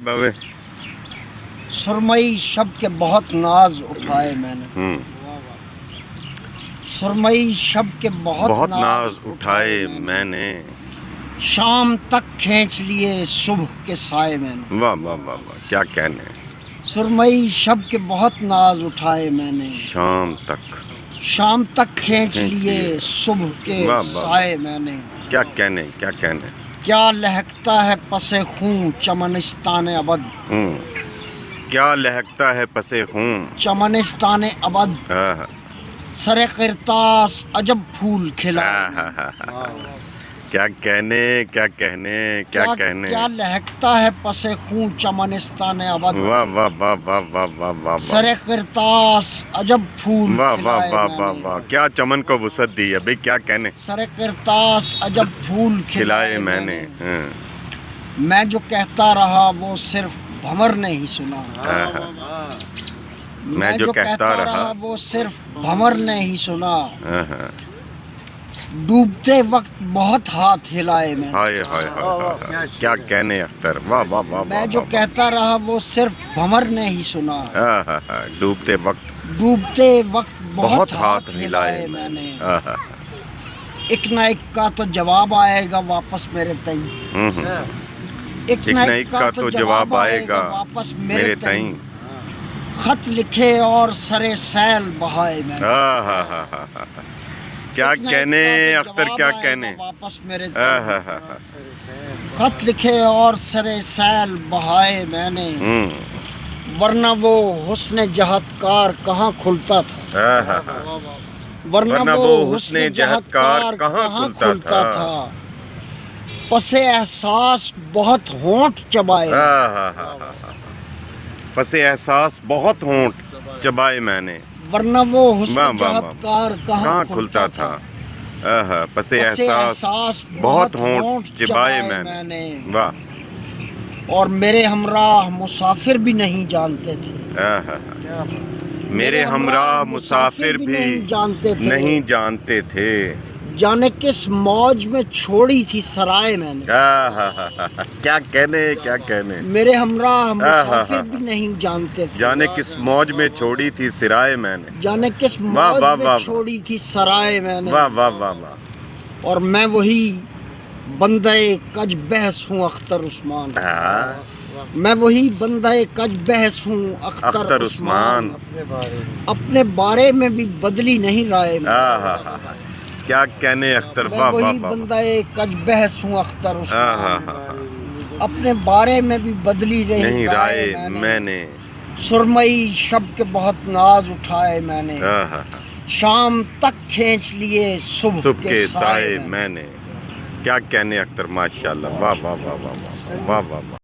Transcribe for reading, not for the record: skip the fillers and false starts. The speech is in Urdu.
بابے سرمئی شب کے بہت ناز اٹھائے میں نے، سرمئی شب کے بہت ناز اٹھائے میں نے، شام تک کھینچ لیے صبح کے سائے میں نے، واہ واہ واہ واہ کیا کہنے، سرمئی شب کے بہت ناز اٹھائے میں نے، شام تک کھینچ لیے صبح کے سائے میں نے، کیا کہنے کیا کہنے، کیا لہکتا ہے پس خون چمنستان ابد، کیا لہکتا ہے پس خون چمنستان ابد، سر قرطاس عجب پھول کھلا، کیا کہنے کیا کہنے کیا کہنے، کیا لہکتا ہے پس خون چمنستان ابد، واہ واہ واہ واہ واہ واہ واہ، سر قرطاس عجب پھول واہ واہ کھلائے واہ میں واہ نے، واہ کیا چمن کو وسعت دی ہے بھئی، کیا کہنے، سر قرطاس عجب پھول کھلائے میں نے، میں جو کہتا رہا وہ صرف بھنور نے ہی سنا، میں جو کہتا رہا وہ صرف بھنور نے ہی سنا، ڈوبتے وقت بہت ہاتھ ہلائے میں نے، ہائے ہائے ہائے کیا کہنے اختر، واہ واہ واہ، میں جو کہتا رہا وہ صرف بھنور نے ہی سنا، ڈوبتے وقت بہت ہاتھ ہلائے میں نے، ایک نہ ایک کا تو جواب آئے گا واپس میرے تئیں، ایک نہ ایک کا تو جواب آئے گا واپس میرے تئیں، خط لکھے اور سرے سیل بہائے میں نے، کیا کہنے اختر کیا کہنے، واپس میرے خط لکھے اور سرے سیل بہائے میں نے، ورنہ وہ حسن جہتکار کہاں کھلتا تھا، ورنہ وہ حسن جہتکار کہاں کھلتا تھا، پس احساس بہت ہونٹ چبائے، پس احساس بہت ہونٹ چبائے میں نے، ورنہ وہ حسن جہتکار کہاں کھلتا تھا، پس احساس بہت ہونٹ چبائے میں نے، واہ، اور میرے ہمراہ مسافر بھی نہیں جانتے تھے، میرے ہمراہ مسافر بھی نہیں جانتے تھے، جانے کس موج میں چھوڑی تھی سرائے میں نے، کیا کہنے کیا کہنے، میرے ہمراہ مسافر بھی نہیں جانتے تھے، جانے کس موج میں چھوڑی تھی سرائے میں نے، جانے کس موج میں چھوڑی تھی سرائے میں نے، واہ واہ واہ واہ، اور میں وہی بندہ کج بحث ہوں اختر عثمان، میں وہی بندہ کج بحث ہوں اختر عثمان، اپنے بارے میں بھی بدلی نہیں رائے میں، کیا کہنے اختر، میں واہ واہ وہی واہ، بندہ کج بحث ہوں اختر عثمان، اپنے بارے میں بھی بدلی نہیں رائے میں نے، سرمئی شب کے بہت ناز اٹھائے میں نے، شام تک کھینچ لیے صبح کے سائے میں نے، کیا کہنے اختر، ماشاءاللہ، واہ واہ واہ واہ واہ واہ واہ واہ۔